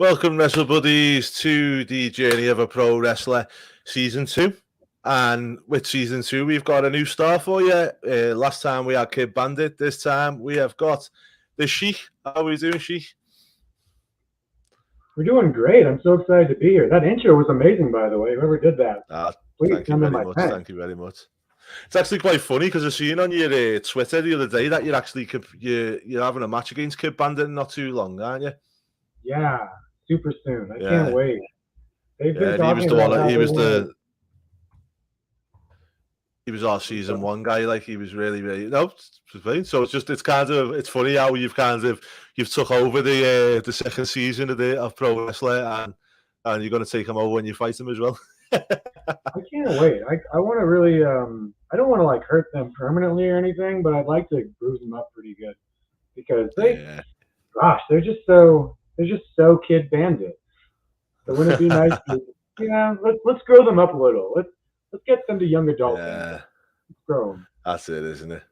Welcome, Wrestle Buddies, to the Journey of a Pro Wrestler Season 2. And with Season 2, we've got a new star for you. Last time we had Kid Bandit. This time we have got the Sheik. How are we doing, Sheik? We're doing great. I'm so excited to be here. That intro was amazing, by the way. Whoever did that. Thank you very much. Thank you very much. It's actually quite funny because I've seen on your Twitter the other day that you're actually you're having a match against Kid Bandit in not too long, aren't you? Yeah, super soon. I can't wait. They've been he was our season 1 guy. Like, he was really so it's kind of, it's funny how you've took over the second season of Pro Wrestler, and you're going to take him over when you fight him as well. I can't wait. I want to really I don't want to like hurt them permanently or anything, but I'd like to bruise them up pretty good because they're just so Kid Bandit. So wouldn't it be nice to, let's grow them up a little. Let's get them to young adults. Yeah. Let's grow them. That's it, isn't it?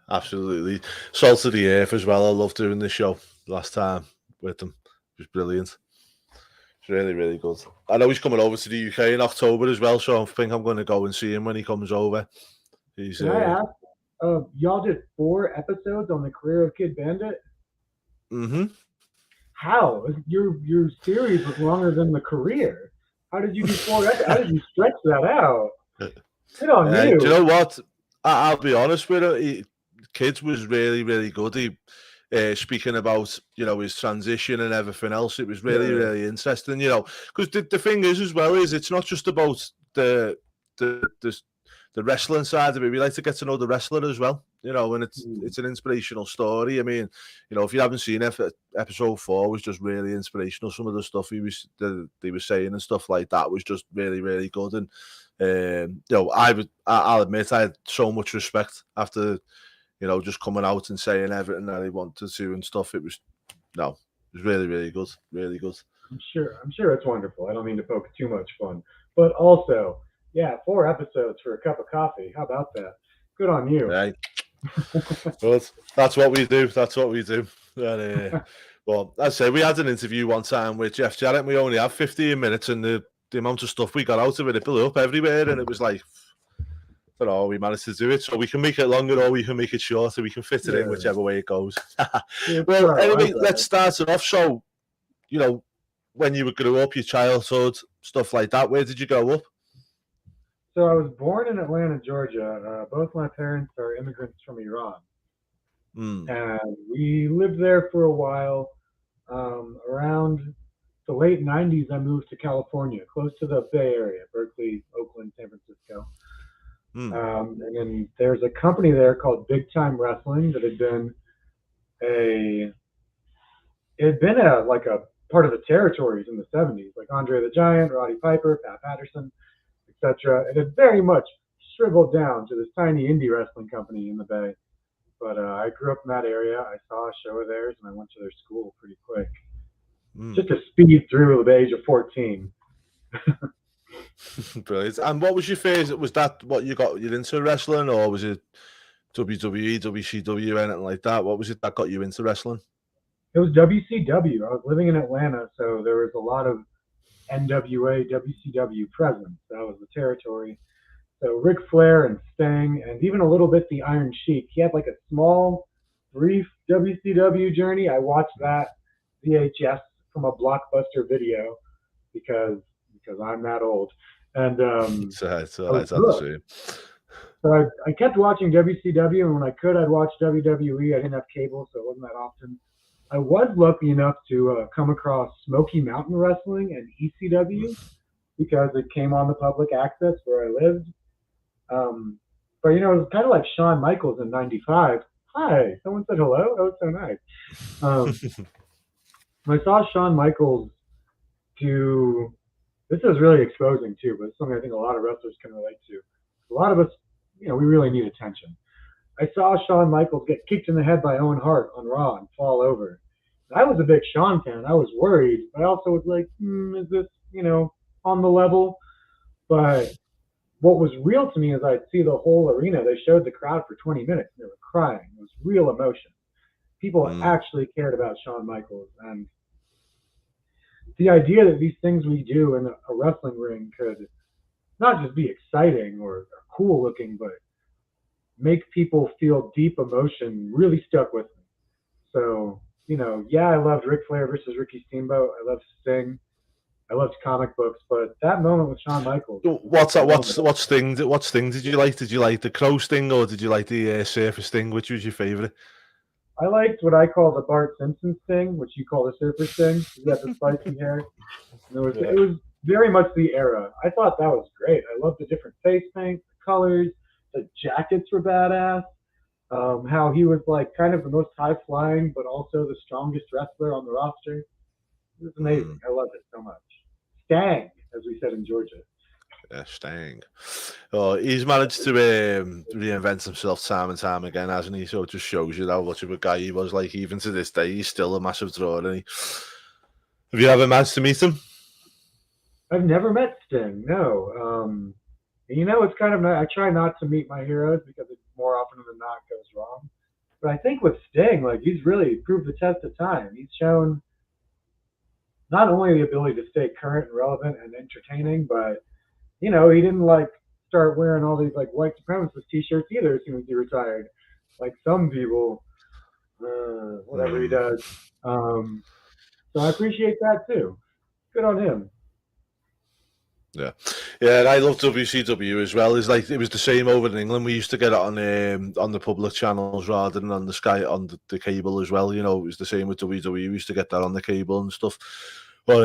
Absolutely. Salt of the earth as well. I loved doing this show last time with them. It was brilliant. It's really, really good. I know he's coming over to the UK in October as well, so I think I'm going to go and see him when he comes over. Can I ask, y'all did 4 episodes on the career of Kid Bandit? Mm-hmm. How? Your series was longer than the career. How did you do 4 episodes? How did you stretch that out? Good on you. Do you know what? I'll be honest with you. Kids was really, really good. He speaking about, his transition and everything else. It was really, really interesting, because the thing is as well is it's not just about the wrestling side of it. We like to get to know the wrestler as well, and it's an inspirational story. I mean, if you haven't seen it, episode 4 was just really inspirational. Some of the stuff they were saying and stuff like that was just really, really good. And I'll admit I had so much respect after just coming out and saying everything that he wanted to and stuff. It was really, really good, really good. I'm sure it's wonderful. I don't mean to poke too much fun, but also, 4 episodes for a cup of coffee. How about that? Good on you. Right. But that's what we do. That's what we do. And, well, as I say, we had an interview one time with Jeff Jarrett, and we only have 15 minutes, and the amount of stuff we got out of it blew up everywhere, and it was like, we managed to do it. So we can make it longer or we can make it shorter. We can fit it in whichever way it goes. Well, anyway, let's start it off. So, when you grew up, your childhood, stuff like that, where did you grow up? So I was born in Atlanta, Georgia. Both my parents are immigrants from Iran. And we lived there for a while. Around the late 90s, I moved to California, close to the Bay Area, Berkeley, Oakland, San Francisco. And then there's a company there called Big Time Wrestling that had been a part of the territories in the 70s, like Andre the Giant, Roddy Piper, Pat Patterson, etc. It had very much shriveled down to this tiny indie wrestling company in the Bay. But I grew up in that area. I saw a show of theirs, and I went to their school pretty quick, just to speed through the age of 14. Brilliant. And what was your favorite? Was that what you got you into wrestling, or was it WWE, WCW, anything like that? What was it that got you into wrestling? It was WCW. I was living in Atlanta, so there was a lot of NWA, WCW presence. That was the territory. So Ric Flair and Sting, and even a little bit the Iron Sheik. He had like a small, brief WCW journey. I watched that VHS from a Blockbuster video because I'm that old. And so I kept watching WCW, and when I could, I'd watch WWE. I didn't have cable, so it wasn't that often. I was lucky enough to come across Smoky Mountain Wrestling and ECW because it came on the public access where I lived. But it was kind of like Shawn Michaels in '95. Hi, someone said hello. That was so nice. I saw Shawn Michaels do. This is really exposing too, but it's something I think a lot of wrestlers can relate to. A lot of us, we really need attention. I saw Shawn Michaels get kicked in the head by Owen Hart on Raw and fall over. I was a big Shawn fan. I was worried. I also was like, is this, on the level? But what was real to me is I'd see the whole arena. They showed the crowd for 20 minutes. And they were crying. It was real emotion. People actually cared about Shawn Michaels. And the idea that these things we do in a wrestling ring could not just be exciting or cool looking, but make people feel deep emotion really stuck with me. So, yeah, I loved Ric Flair versus Ricky Steamboat. I loved Sting. I loved comic books, but that moment with Shawn Michaels. What's that? What Sting? What Sting did you like? Did you like the Crow Sting or did you like the Surfer Sting? Which was your favorite? I liked what I call the Bart Simpson Sting, which you call the Surfer Sting. He had the spiky hair. And it was very much the era. I thought that was great. I loved the different face paint, the colors, the jackets were badass. How he was like kind of the most high flying, but also the strongest wrestler on the roster. It was amazing. I loved it so much. Stang, as we said in Georgia. Yeah, Stang. Oh, he's managed to reinvent himself time and time again, hasn't he? So it just shows you how much of a guy he was. Like, even to this day, he's still a massive draw, isn't he? Have you ever managed to meet him? I've never met Sting, no. It's kind of, I try not to meet my heroes because it more often than not goes wrong. But I think with Sting, like, he's really proved the test of time. He's shown not only the ability to stay current and relevant and entertaining, but he didn't like start wearing all these like white supremacist T-shirts either as soon as he retired, like some people. Whatever he does. So I appreciate that too. Good on him. Yeah, and I love WCW as well. It's like it was the same over in England. We used to get it on the public channels rather than on the Sky on the cable as well. It was the same with WWE. We used to get that on the cable and stuff. But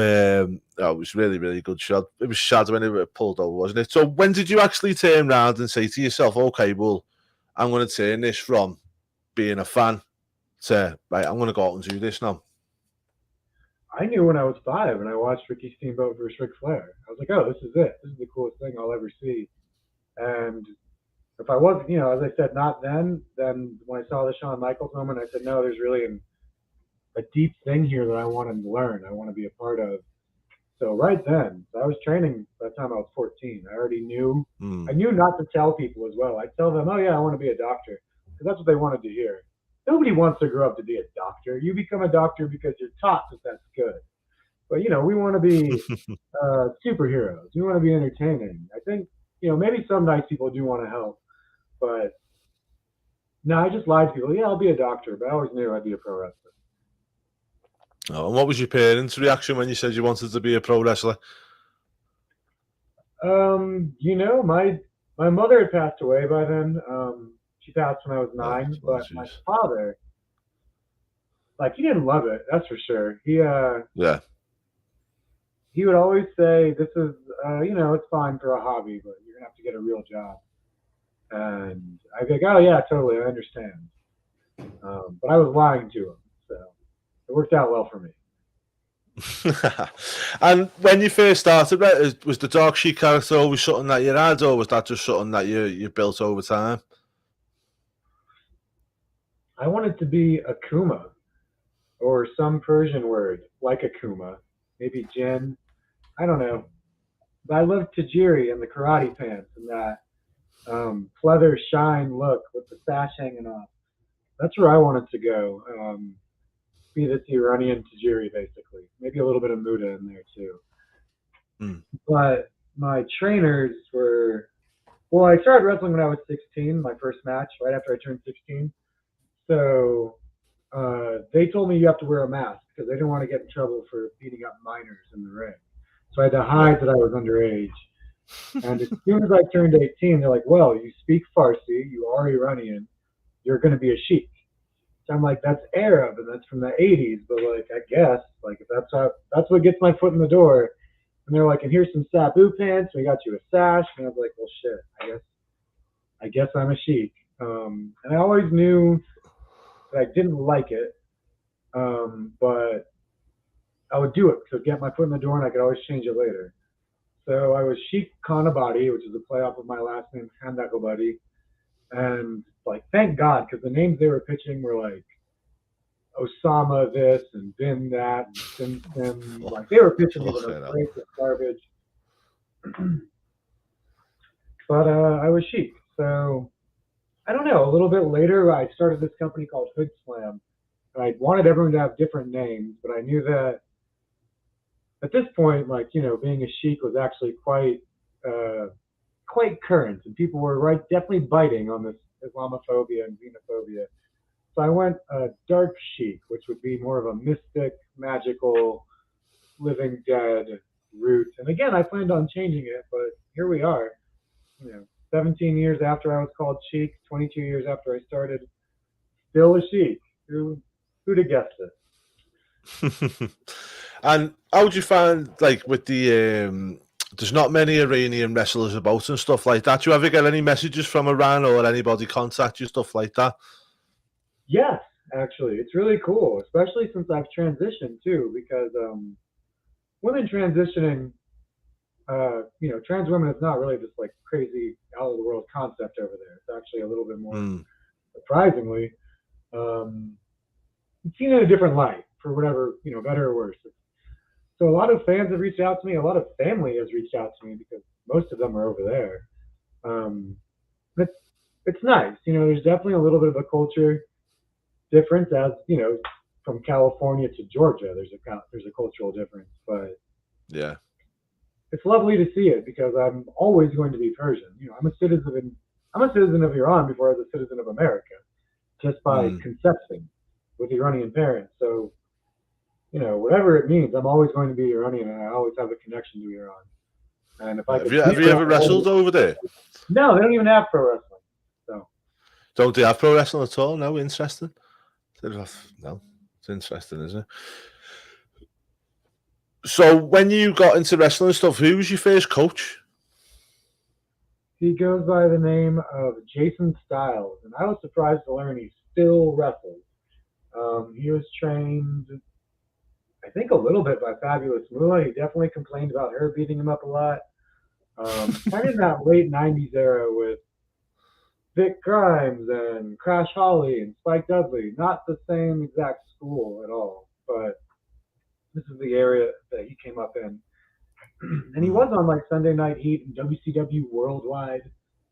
it was really, really good shot. It was sad when it pulled over, wasn't it? So when did you actually turn around and say to yourself, okay, well, I'm going to turn this from being a fan to, right, I'm going to go out and do this now? I knew when I was 5 and I watched Ricky Steamboat versus Ric Flair. I was like, oh, this is it. This is the coolest thing I'll ever see. And if I wasn't, as I said, not then when I saw the Shawn Michaels moment, I said, no, there's really a deep thing here that I want to learn. I want to be a part of. So right then, I was training by the time I was 14. I already knew. I knew not to tell people as well. I'd tell them, oh, yeah, I want to be a doctor, because that's what they wanted to hear. Nobody wants to grow up to be a doctor. You become a doctor because you're taught that that's good. But, we want to be superheroes. We want to be entertaining. I think, maybe some nice people do want to help. But, no, I just lied to people. Yeah, I'll be a doctor. But I always knew I'd be a pro wrestler. Oh, and what was your parents' reaction when you said you wanted to be a pro wrestler? My mother had passed away by then. She passed when I was 9, but my father, like, he didn't love it. That's for sure. He would always say, "This is, it's fine for a hobby, but you're gonna have to get a real job." And I'd be like, "Oh yeah, totally, I understand." But I was lying to him, so it worked out well for me. And when you first started, was the Dark Sheik character always something that you had, or was that just something that you built over time? I wanted to be Akuma, or some Persian word like Akuma, maybe Jin. I don't know. But I loved Tajiri and the karate pants and that pleather shine look with the sash hanging off. That's where I wanted to go. Be this Iranian Tajiri, basically. Maybe a little bit of Muda in there too. But my trainers were, well, I started wrestling when I was 16, my first match, right after I turned 16. So they told me you have to wear a mask because they didn't want to get in trouble for beating up minors in the ring. So I had to hide that I was underage. And as soon as I turned 18, they're like, well, you speak Farsi, you are Iranian, you're going to be a sheik. So I'm like, that's Arab and that's from the 80s, but like, I guess, like, if that's what gets my foot in the door. And they're like, and here's some Sabu pants, we got you a sash. And I was like, well, shit, I guess I'm a sheik. And I always knew that I didn't like it, but I would do it to get my foot in the door, and I could always change it later. So I was Sheik Kannabadi, which is a playoff of my last name, Kannabadi. And, like, thank God, because the names they were pitching were, like, Osama this and Bin that and Sim. Like, they were pitching me the most racist garbage. But I was Sheik. So, I don't know. A little bit later, I started this company called Hoodslam. I wanted everyone to have different names, but I knew that at this point, like, being a Sheik was actually quite current, and people were definitely biting on this Islamophobia and xenophobia. So I went Dark Sheik, which would be more of a mystic, magical, living dead route. And again, I planned on changing it, but here we are. 17 years after I was called Sheik, 22 years after I started, still a Sheik. Who'd have guessed it? And how would you find, like, with the there's not many Iranian wrestlers about and stuff like that. Do you ever get any messages from Iran or anybody contact you, stuff like that? Yes, actually, it's really cool, especially since I've transitioned too, because women transitioning, trans women is not really this like crazy out of the world concept over there. It's actually a little bit more surprisingly seen in a different light for whatever, better or worse. So a lot of fans have reached out to me. A lot of family has reached out to me because most of them are over there. It's nice. There's definitely a little bit of a culture difference, as from California to Georgia. There's a cultural difference, but yeah, it's lovely to see it because I'm always going to be Persian. I'm a citizen of Iran before I was a citizen of America, just by conception with Iranian parents. So, whatever it means, I'm always going to be Iranian, and I always have a connection to Iran. And if have you ever wrestled over there? No, they don't even have pro wrestling. So don't they have pro wrestling at all? No, interesting. No, it's interesting, isn't it? So when you got into wrestling and stuff, who was your first coach? He goes by the name of Jason Styles, and I was surprised to learn he still wrestles. He was trained, I think, a little bit by Fabulous Moolah. He definitely complained about her beating him up a lot. Kind of in that late 90s era with Vic Grimes and Crash Holly and Spike Dudley. Not the same exact school at all, but this is the area that he came up in. And he was on like Sunday Night Heat and WCW Worldwide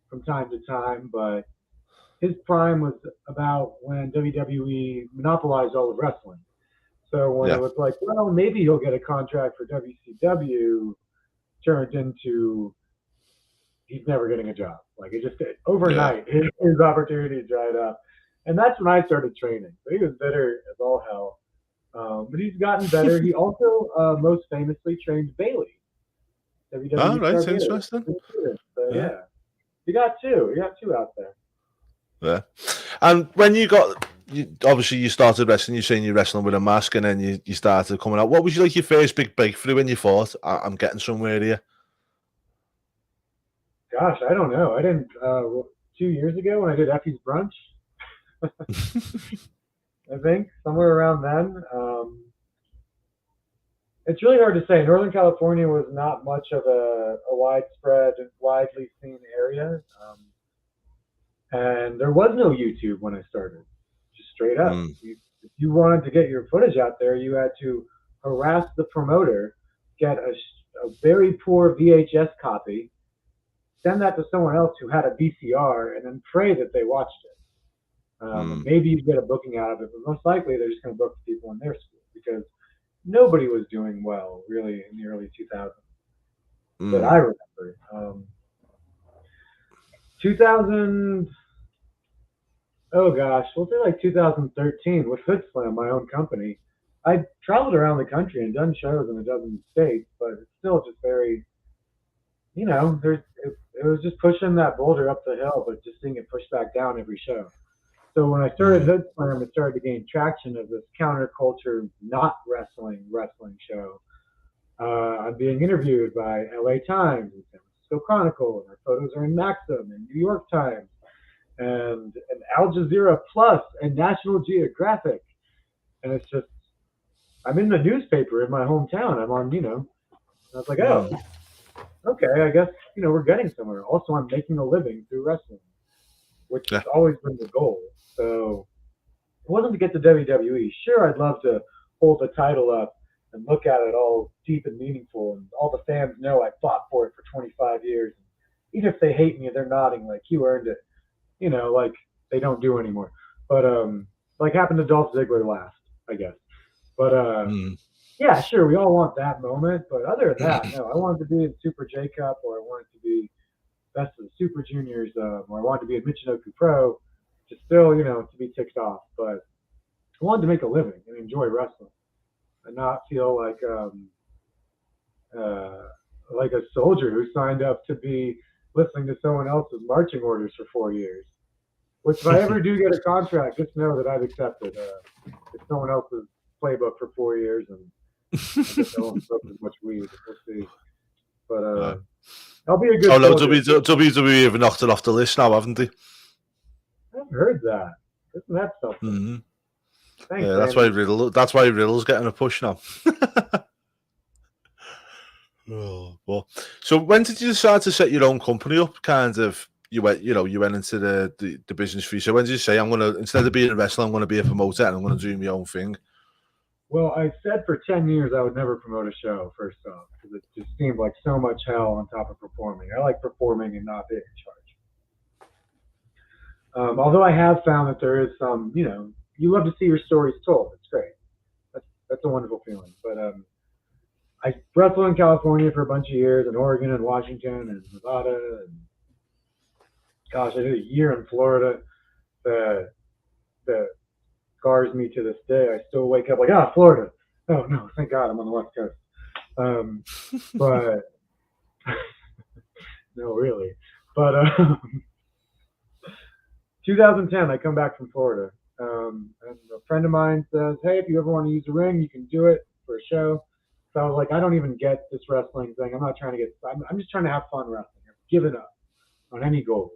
from time to time, but his prime was about when WWE monopolized all of wrestling. So when it was like, well, maybe he'll get a contract for WCW, turned into he's never getting a job. Like it just overnight, his opportunity dried up. And that's when I started training. So he was bitter as all hell. But he's gotten better. He also most famously trained Bailey. WWE oh, right, interesting. So, yeah. You got two out there. Yeah. And when obviously you started wrestling, you're saying you're wrestling with a mask, and then you started coming out. What was your first big breakthrough when you thought, I'm getting somewhere here? Gosh, I don't know. I didn't, 2 years ago when I did Effie's Brunch, I think, somewhere around then. It's really hard to say. Northern California was not much of a widely seen area. And there was no YouTube when I started, just straight up. If you wanted to get your footage out there, you had to harass the promoter, get a very poor VHS copy, send that to someone else who had a VCR, and then pray that they watched it. Maybe you get a booking out of it, but most likely they're just going to book the people in their school because nobody was doing well, really, in the early 2000s that I remember. 2000, oh gosh, we'll say like 2013 with Hoodslam, my own company. I traveled around the country and done shows in a dozen states, but it's still just very, it was just pushing that boulder up the hill, but just seeing it pushed back down every show. So when I started Hoodslam, it started to gain traction as this counterculture, not wrestling show. I'm being interviewed by LA Times and San Francisco Chronicle, and our photos are in Maxim and New York Times and Al Jazeera Plus and National Geographic. And it's just, I'm in the newspaper in my hometown. I'm on, I was like, oh, okay, I guess, we're getting somewhere. Also, I'm making a living through wrestling, which has always been the goal. So it wasn't to get to WWE. Sure, I'd love to hold the title up and look at it all deep and meaningful, and all the fans know I fought for it for 25 years. Even if they hate me, they're nodding like you earned it, like they don't do anymore. But like happened to Dolph Ziggler last, I guess. But Yeah, sure, we all want that moment, but other than that, no, I wanted to be in Super J Cup, or I wanted to be Best of the Super Juniors, or I wanted to be in Michinoku Pro, to still, to be ticked off. But I wanted to make a living and enjoy wrestling, and not feel uh, like a soldier who signed up to be listening to someone else's marching orders for 4 years. Which, if I ever do get a contract, just know that I've accepted. It's someone else's playbook for 4 years, and I guess I won't smoke as much weed. We'll see. But I'll be a good Oh no, soldier. WWE have knocked it off the list now, haven't they? I've heard that. Isn't that something? Mm-hmm. Thanks, Yeah, that's Andy. why Riddle's getting a push now. Oh, well, so when did you decide to set your own company up? Kind of, you went into the business for you. So when did you say, I'm gonna, instead of being a wrestler, I'm gonna be a promoter and I'm gonna do my own thing? Well, I said for 10 years I would never promote a show, first off, because it just seemed like so much hell on top of performing. I like performing and not being in charge. Although I have found that there is some, you love to see your stories told. It's great. That's a wonderful feeling. But I wrestled in California for a bunch of years, in Oregon and Washington and Nevada, and gosh, I did a year in Florida that scars me to this day. I still wake up like, Florida. Oh no, thank God I'm on the West Coast. But no, really. But 2010, I come back from Florida, and a friend of mine says, "Hey, if you ever want to use a ring, you can do it for a show." So I was like, "I don't even get this wrestling thing. I'm not trying to get. I'm just trying to have fun wrestling. I've given up on any goals."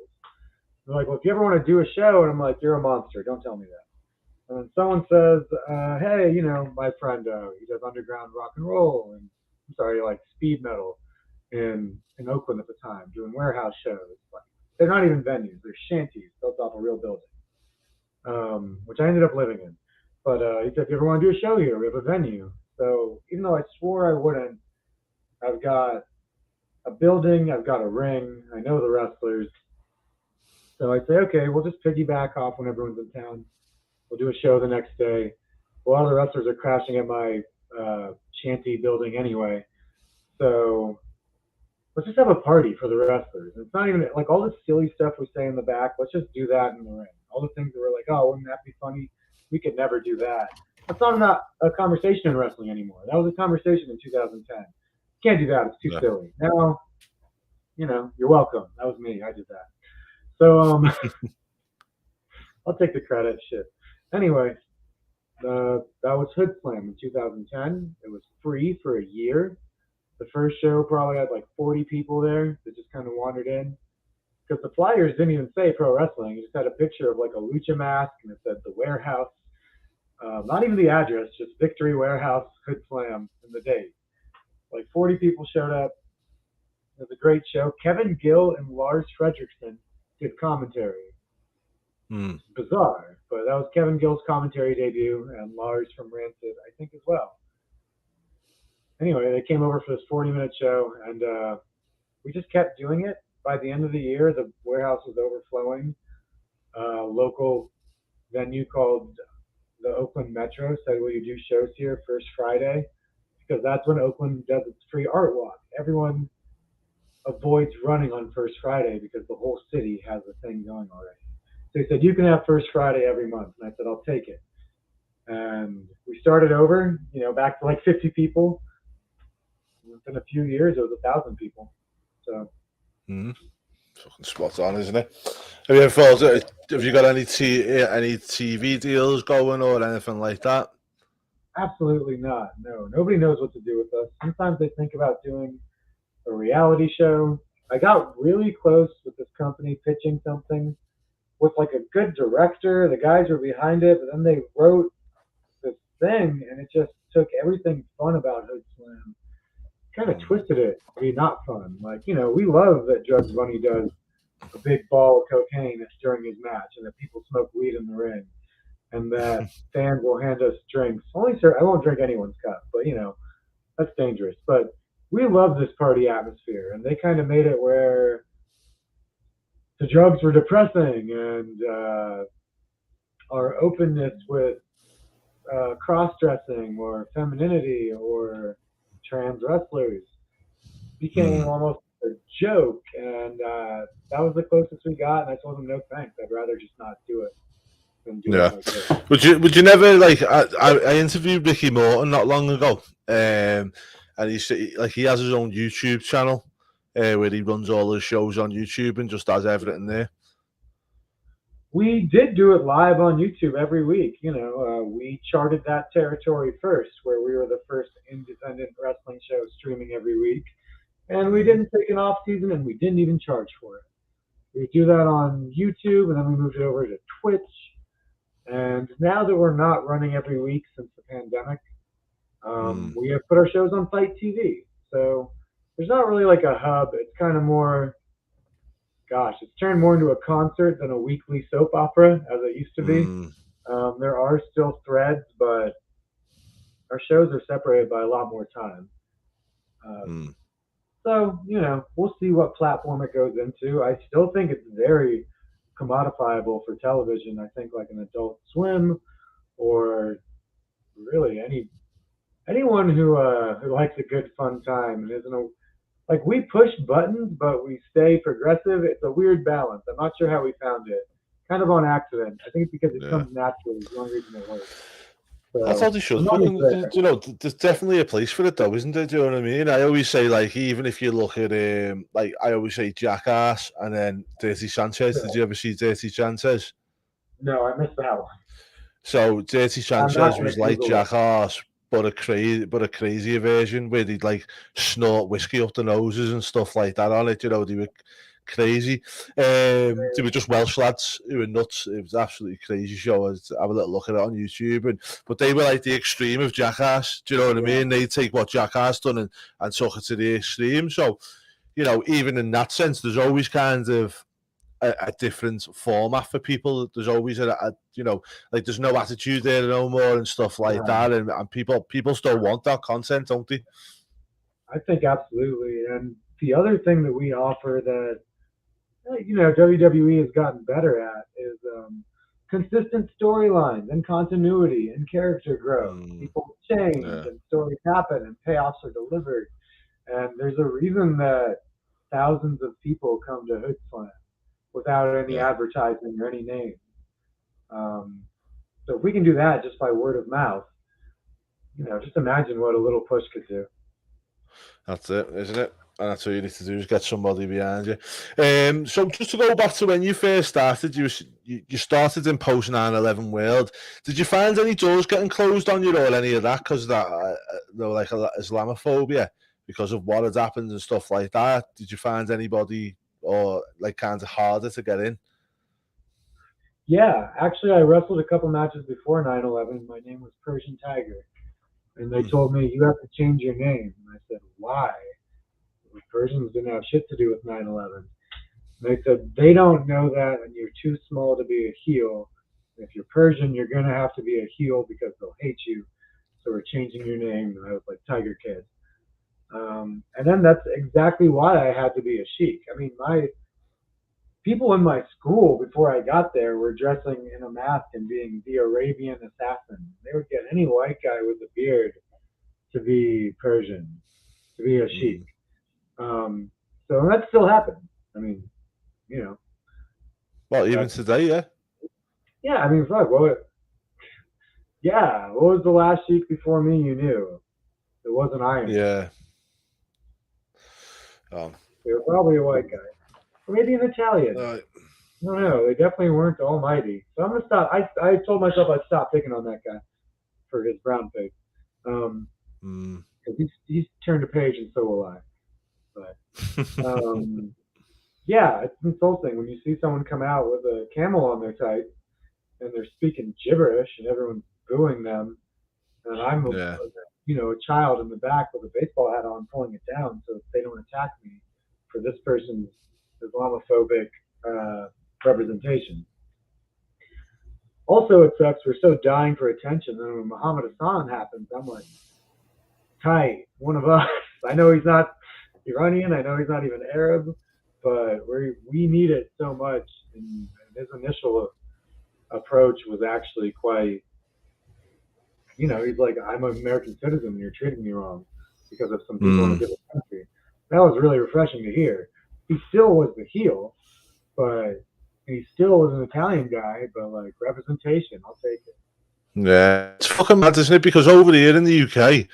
They're like, "Well, if you ever want to do a show," and I'm like, "You're a monster. Don't tell me that." And then someone says, "Hey, my friend, he does underground rock and roll, and I'm sorry, like speed metal in Oakland at the time, doing warehouse shows. Like, they're not even venues; they're shanties built off a real building, which I ended up living in. But he said, if you ever want to do a show here, we have a venue. So even though I swore I wouldn't, I've got a building, I've got a ring, I know the wrestlers. So I say, okay, we'll just piggyback off when everyone's in town. We'll do a show the next day. A lot of the wrestlers are crashing at my shanty building anyway. So let's just have a party for the wrestlers. It's not even like all this silly stuff we say in the back. Let's just do that in the ring. All the things that we're like, oh, wouldn't that be funny? We could never do that. That's not a conversation in wrestling anymore. That was a conversation in 2010. Can't do that. It's too silly. Now, you're welcome. That was me. I did that. So I'll take the credit. Shit. Anyway, that was Hoodslam in 2010. It was free for a year. The first show probably had like 40 people there that just kind of wandered in. Because the flyers didn't even say pro wrestling. It just had a picture of like a lucha mask, and it said the warehouse. Not even the address, just Victory Warehouse, Hoodslam, and the date. Like 40 people showed up. It was a great show. Kevin Gill and Lars Fredrickson did commentary. Bizarre, but that was Kevin Gill's commentary debut, and Lars from Rancid, I think, as well. Anyway, they came over for this 40-minute show, and we just kept doing it. By the end of the year, the warehouse was overflowing. A local venue called the Oakland Metro said, will you do shows here first Friday? Because that's when Oakland does its free art walk. Everyone avoids running on First Friday because the whole city has a thing going already. So he said, you can have First Friday every month. And I said, I'll take it. And we started over, back to like 50 people. Within a few years, it was 1,000 people. So. Fucking spot on, isn't it? Have you got any TV deals going or anything like that? Absolutely not. No, nobody knows what to do with us. Sometimes they think about doing a reality show. I got really close with this company pitching something with like a good director. The guys were behind it, but then they wrote this thing, and it just took everything fun about Hoodslam, kind of twisted it to be not fun. Like, we love that Drugs Bunny does a big ball of cocaine during his match, and that people smoke weed in the ring, and that fans will hand us drinks. Only, sir, I won't drink anyone's cup, but that's dangerous. But we love this party atmosphere, and they kind of made it where the drugs were depressing, and our openness with cross-dressing or femininity or trans wrestlers became almost a joke, and that was the closest we got. And I told him, no thanks. I'd rather just not do it than do it like this. Would you never like? I interviewed Ricky Morton not long ago, and he has his own YouTube channel where he runs all his shows on YouTube and just does everything there. We did do it live on YouTube every week. We charted that territory first, where we were the first independent wrestling show streaming every week. And we didn't take an off season, and we didn't even charge for it. We do that on YouTube, and then we moved it over to Twitch. And now that we're not running every week since the pandemic, we have put our shows on Fight TV. So there's not really like a hub. It's kind of more, it's turned more into a concert than a weekly soap opera, as it used to be. There are still threads, but our shows are separated by a lot more time. So, we'll see what platform it goes into. I still think it's very commodifiable for television. I think like an Adult Swim or really anyone who likes a good fun time and isn't like we push buttons, but we stay progressive. It's a weird balance. I'm not sure how we found it. Kind of on accident. I think it's because it comes naturally. It's the only reason it works. So, that's how they should. There's definitely a place for it, though, isn't there? Do you know what I mean? I always say, like, even if you look at, I always say Jackass and then Dirty Sanchez. Yeah. Did you ever see Dirty Sanchez? No, I missed that one. So Dirty Sanchez was like Jackass, but a crazier version where they'd like snort whiskey up the noses and stuff like that on it. They were crazy. They were just Welsh lads who were nuts. It was an absolutely crazy show. I'd have a little look at it on YouTube, but they were like the extreme of Jackass. Do you know what I mean? They take what Jackass done and took it to the extreme. So, even in that sense, there's always kind of a different format for people. There's always like there's no attitude there no more and stuff like that, and people still want that content, don't they? I think absolutely. And the other thing that we offer that WWE has gotten better at is consistent storylines and continuity and character growth. People change and stories happen and payoffs are delivered. And there's a reason that thousands of people come to Hoodslam without any advertising or any name. So if we can do that just by word of mouth, just imagine what a little push could do. That's it, isn't it? And that's all you need to do is get somebody behind you. So just to go back to when you first started, you started in post 9/11 world. Did you find any doors getting closed on you or any of that because of that, like Islamophobia because of what had happened and stuff like that? Did you find anybody or like kind of harder to get in? Yeah, actually, I wrestled a couple matches before 9/11. My name was Persian Tiger, and they told me you have to change your name. And I said, why? Persians didn't have shit to do with 9/11. They said they don't know that, and you're too small to be a heel. If you're Persian, you're gonna have to be a heel because they'll hate you. So we're changing your name. And I was like Tiger Kid, and then that's exactly why I had to be a Sheik. I mean, my people in my school before I got there were dressing in a mask and being the Arabian assassin. They would get any white guy with a beard to be Persian, to be a Sheik. So that still happens. I mean, Well, even today, yeah. Yeah, I mean, fuck. What was the last Sheik before me you knew? It wasn't Iron. Yeah. They were probably a white guy. Or maybe an Italian. I don't know. They definitely weren't almighty. So I'm going to stop. I told myself I'd stop picking on that guy for his brown face. Because he's turned a page and so will I. But it's insulting when you see someone come out with a camel on their tights and they're speaking gibberish and everyone's booing them, and I'm a child in the back with a baseball hat on pulling it down so they don't attack me for this person's Islamophobic representation. Also, it sucks. We're so dying for attention, and when Muhammad Hassan happens, I'm like, tight, one of us. I know he's not Iranian. I know he's not even Arab, but we need it so much. And his initial approach was actually quite he's like, I'm an American citizen and you're treating me wrong because of some people in a different country. That was really refreshing to hear. He still was the heel, but he still was an Italian guy, but like representation, I'll take it. Yeah, it's fucking mad, isn't it? Because over here in the UK,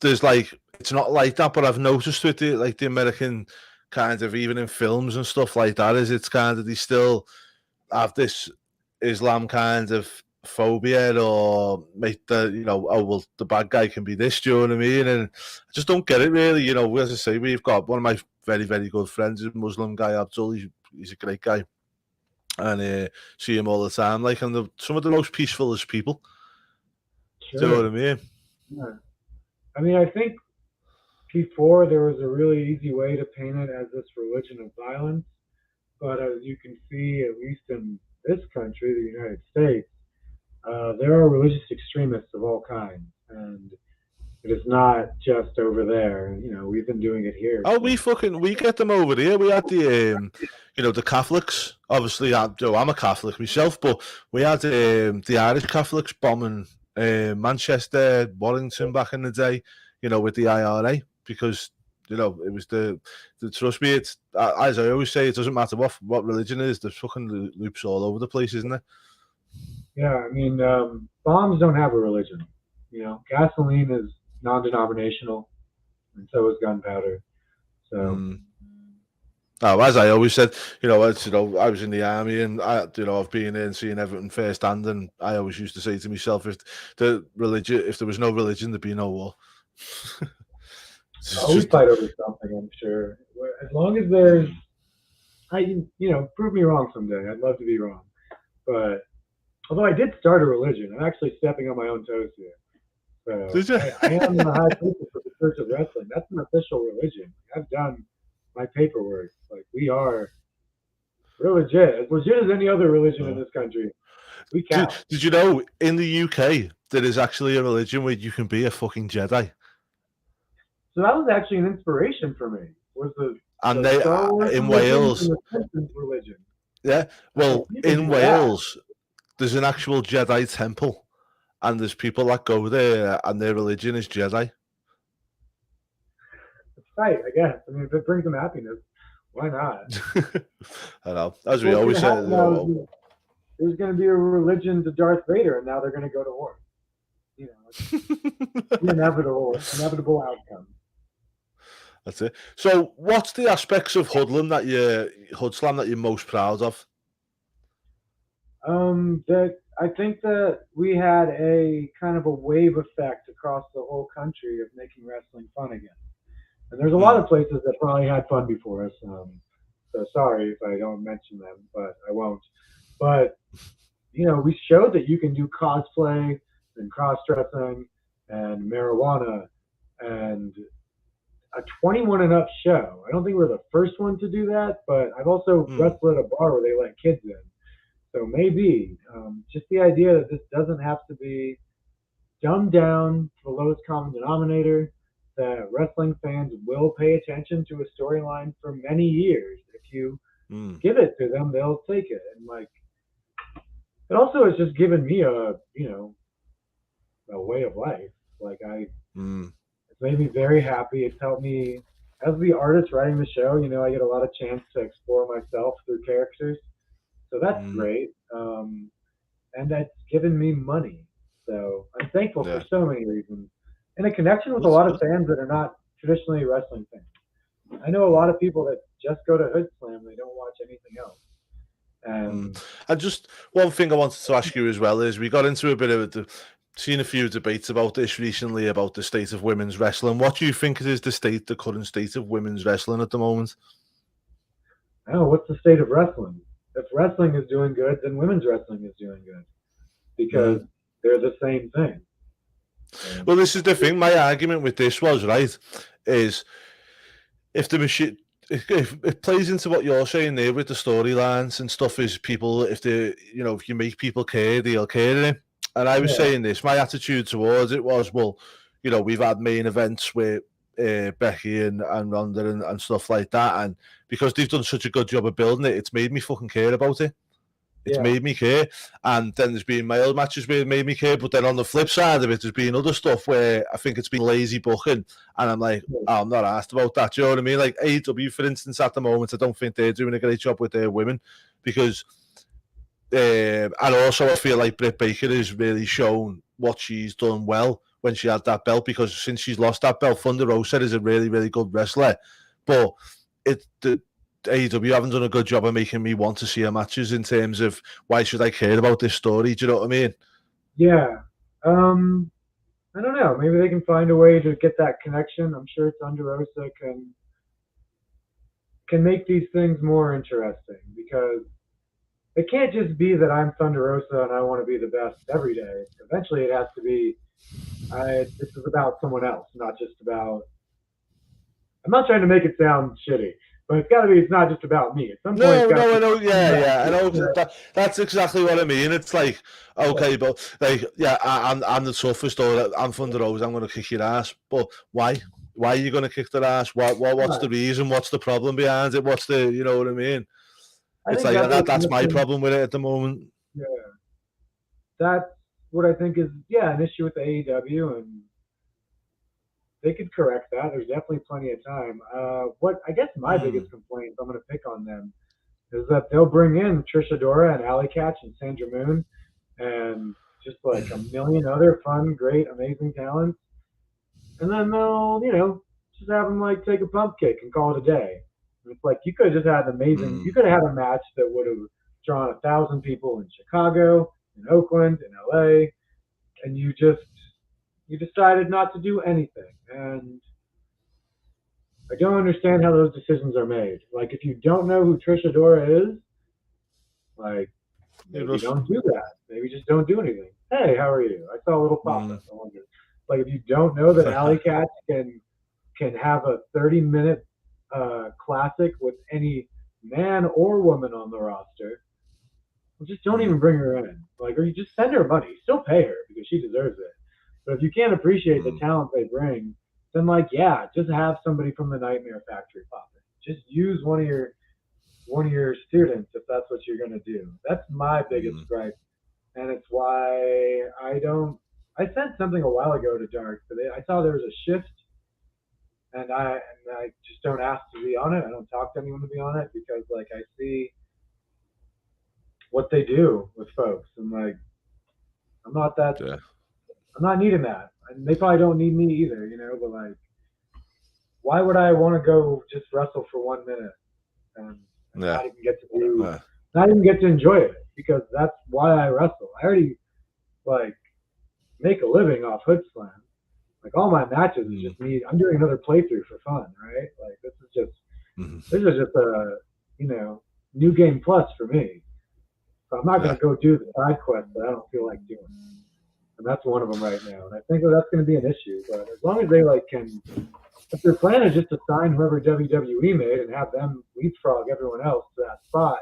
there's like, it's not like that, but I've noticed with the like the American kind of, even in films and stuff like that, is it's kind of, they still have this Islam kind of phobia, or make the, oh well, the bad guy can be this, do you know what I mean? And I just don't get it really. As I say, we've got one of my very, very good friends, a Muslim guy, Abdul. He's a great guy, and see him all the time. Like, and some of the most peacefulest people. Sure. Do you know what I mean? Yeah. I mean, I think before there was a really easy way to paint it as this religion of violence, but as you can see, at least in this country, the United States, there are religious extremists of all kinds, and it is not just over there. We've been doing it here. Oh, we get them over here. We had the the Catholics. Obviously, I'm a Catholic myself, but we had the Irish Catholics bombing Manchester, Warrington back in the day. With the IRA, because it was the trust me. It's as I always say, it doesn't matter what religion it is. There's fucking loops all over the place, isn't there? Yeah, I mean, bombs don't have a religion. Gasoline is non-denominational, and so is gunpowder. So, oh, as I always said, I was in the army, and I've been in seeing everything firsthand, and I always used to say to myself, if there was no religion, there'd be no war. We fight over something, I'm sure. As long as there's, prove me wrong someday. I'd love to be wrong, but although I did start a religion, I'm actually stepping on my own toes here. So did you? I am the high priest for the Church of Wrestling. That's an official religion. I've done my paperwork. Like, we're legit, as legit as any other religion in this country. We count. Did you know in the UK there is actually a religion where you can be a fucking Jedi? So that was actually an inspiration for me. They in Wales religion. Yeah, well, in Wales, there's an actual Jedi temple, and there's people that go there, and their religion is Jedi. It's right, I guess. I mean, if it brings them happiness, why not? I know. As we always say, there's going to be a religion to Darth Vader, and now they're going to go to war. It's the inevitable outcome. That's it. So, what's the aspects of Hoodslam that you're most proud of? I think that we had a kind of a wave effect across the whole country of making wrestling fun again. And there's a lot of places that probably had fun before us. So sorry if I don't mention them, but I won't. But we showed that you can do cosplay and cross-dressing and marijuana and a 21 and up show. I don't think we're the first one to do that, but I've also wrestled at a bar where they let kids in. So maybe just the idea that this doesn't have to be dumbed down to the lowest common denominator, that wrestling fans will pay attention to a storyline for many years. If you give it to them, they'll take it. And like, it also has just given me a way of life. Like it's made me very happy. It's helped me as the artist writing the show. I get a lot of chance to explore myself through characters. So that's great. And that's given me money. So I'm thankful for so many reasons. And a connection with a lot of fans that are not traditionally wrestling fans. I know a lot of people that just go to Hoodslam. They don't watch anything else. And just one thing I wanted to ask you as well is we got into a bit of seen a few debates about this recently, about the state of women's wrestling. What do you think is the current state of women's wrestling at the moment? Oh, what's the state of wrestling? If wrestling is doing good, then women's wrestling is doing good because they're the same thing. Well, this is the thing. My argument with this was is if the machine, if it plays into what you're saying there with the storylines and stuff, is people, if you make people care, they'll care in it. And I was saying this, my attitude towards it was, well, we've had main events with Becky and Ronda and stuff like that, and because they've done such a good job of building it, it's made me fucking care about it. It's made me care. And then there's been male matches where it made me care. But then on the flip side of it, there's been other stuff where I think it's been lazy booking. And I'm like, oh, I'm not asked about that. Do you know what I mean? Like AEW, for instance, at the moment, I don't think they're doing a great job with their women because... and also I feel like Britt Baker has really shown what she's done well when she had that belt, because since she's lost that belt, Thunder Rosa is a really, really good wrestler. But the AEW haven't done a good job of making me want to see her matches in terms of why should I care about this story? Do you know what I mean? Yeah. I don't know. Maybe they can find a way to get that connection. I'm sure Thunder Rosa can make these things more interesting, because it can't just be that I'm Thunder Rosa and I want to be the best every day. Eventually, it has to be, this is about someone else, not just about... I'm not trying to make it sound shitty, but it's got to be, it's not just about me. At some point, I know, I know. That's exactly what I mean. It's like, okay, but like, yeah, I'm the toughest, or I'm Thunder Rosa, I'm going to kick your ass. But why? Why are you going to kick their ass? What's the reason? What's the problem behind it? What's the, you know what I mean? It's like that's my problem with it at the moment. Yeah, that's what I think is an issue with the AEW, and they could correct that. There's definitely plenty of time. What I guess my biggest complaint, I'm going to pick on them, is that they'll bring in Trish Adora and Alley Catch and Sandra Moon, and just like a million other fun, great, amazing talents, and then they'll just have them like take a pump kick and call it a day. It's like you could have just had an amazing. You could have had a match that would have drawn 1,000 people in Chicago, in Oakland, in LA, and you decided not to do anything. And I don't understand how those decisions are made. Like, if you don't know who Trish Adora is, like, maybe don't do that. Maybe just don't do anything. Hey, how are you? I saw a little pop-up. Like, if you don't know that Alley Cat can have a 30-minute classic with any man or woman on the roster, well, just don't even bring her in. Like, or you just send her money. Still pay her because she deserves it. But if you can't appreciate the talent they bring, then just have somebody from the Nightmare Factory pop in. Just use one of your students if that's what you're gonna do. That's my biggest gripe, and it's why I sent something a while ago to Dark, but I saw there was a shift. And I just don't ask to be on it. I don't talk to anyone to be on it, because like I see what they do with folks, and like I'm not needing that, and they probably don't need me either, But like, why would I want to go just wrestle for 1 minute and not even get to enjoy it? Because that's why I wrestle. I already like make a living off Hoodslam. Like, all my matches is just me. I'm doing another playthrough for fun, right? Like, this is just a new game plus for me. So I'm not going to go do the side quest that I don't feel like doing, and that's one of them right now. And I think that's going to be an issue. But as long as they if their plan is just to sign whoever WWE made and have them leapfrog everyone else to that spot,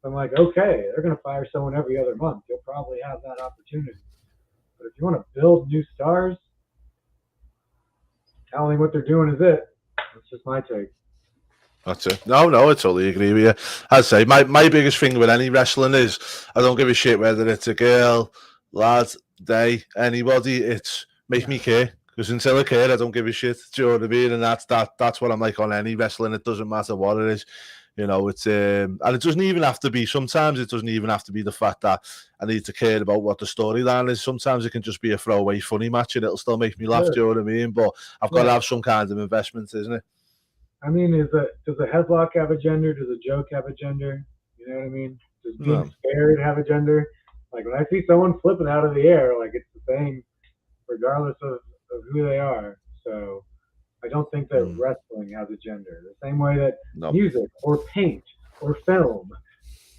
I'm like, okay, they're going to fire someone every other month. You'll probably have that opportunity. But if you want to build new stars, I don't think what they're doing is it. That's just my take. That's it. No, I totally agree with you. I'd say my biggest thing with any wrestling is I don't give a shit whether it's a girl, lad, anybody. It's make me care. Because until I care, I don't give a shit. Do you know what I mean? And that's what I'm like on any wrestling. It doesn't matter what it is. It's and it doesn't even have to be. Sometimes it doesn't even have to be the fact that I need to care about what the storyline is. Sometimes it can just be a throwaway funny match, and it'll still make me laugh. Do you know what I mean? But I've got to have some kind of investment, isn't it? I mean, does a headlock have a gender? Does a joke have a gender? You know what I mean? Does being scared have a gender? Like, when I see someone flipping out of the air, like, it's the same, regardless of who they are. So I don't think that wrestling has a gender. The same way that music or paint or film,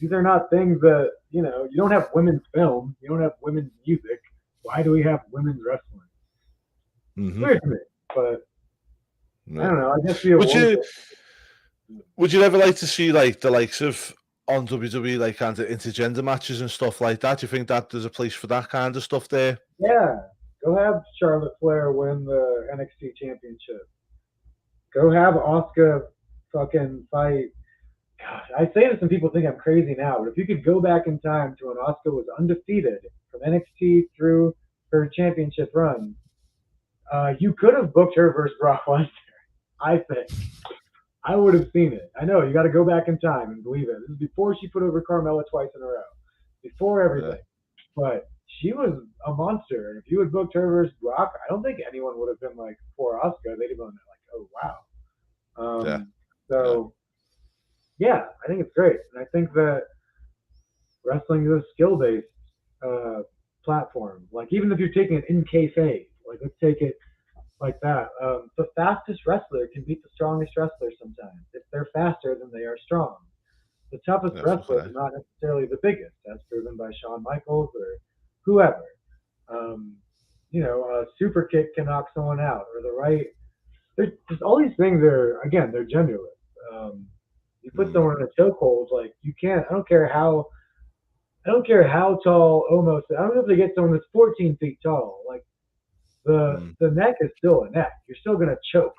these are not things that, you don't have women's film. You don't have women's music. Why do we have women's wrestling? It's weird to me, but I don't know. I guess would you ever like to see like the likes of on WWE, like kind of intergender matches and stuff like that? Do you think that there's a place for that kind of stuff there? Yeah. Go have Charlotte Flair win the NXT championship. Go have Asuka fucking fight gosh, I say this and people think I'm crazy now, but if you could go back in time to when Asuka was undefeated from NXT through her championship run, you could have booked her versus Brock Lesnar. I think I would have seen it. I know you got to go back in time and believe it. This is before she put over Carmella twice in a row, before everything. But she was a monster, and if you had booked her versus Brock, I don't think anyone would have been like for Asuka. They'd have been like, oh wow. So yeah, I think it's great, and I think that wrestling is a skill-based platform. Like even if you're taking it in kayfabe, like let's take it like that. The fastest wrestler can beat the strongest wrestler sometimes. If they're faster, then they are strong. The toughest wrestler is not necessarily the biggest, as proven by Shawn Michaels or whoever. A super kick can knock someone out, or the right. There's just all these things are again they're genderless. You put someone in a chokehold, like you can't. I don't care how tall. Almost. I don't know if they get someone that's 14 feet tall. Like the neck is still a neck. You're still gonna choke.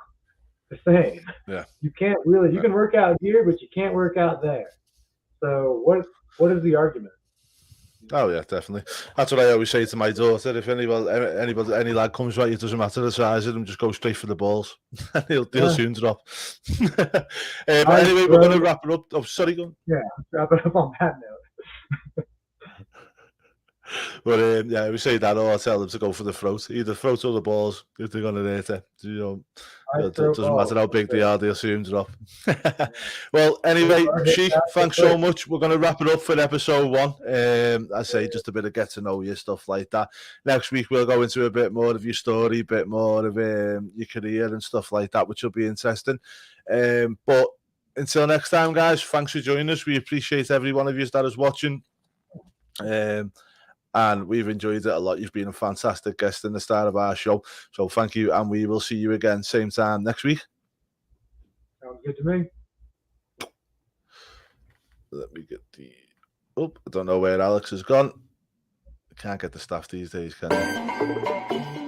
The same. Yeah. You can't really. You can work out here, but you can't work out there. So what is the argument? Oh yeah, definitely. That's what I always say to my daughter. If any lad comes right, it doesn't matter the size of him, just go straight for the balls. he'll soon drop. Anyway, we're going to wrap it up. Oh, sorry, go on. Yeah, wrap it up on that note. But yeah, we say that, or I tell them to go for the throat, either throat or the balls if they're going to hit it. It doesn't matter how big they are, they'll soon drop. Well, anyway, Sheik, thanks so much. We're going to wrap it up for episode 1. I say just a bit of get to know you, stuff like that. Next week, we'll go into a bit more of your story, a bit more of your career and stuff like that, which will be interesting. But until next time, guys, thanks for joining us. We appreciate every one of you that is watching. And we've enjoyed it a lot. You've been a fantastic guest in the start of our show. So thank you, and we will see you again same time next week. Sounds good to me. Let me get I don't know where Alex has gone. I can't get the stuff these days, can I?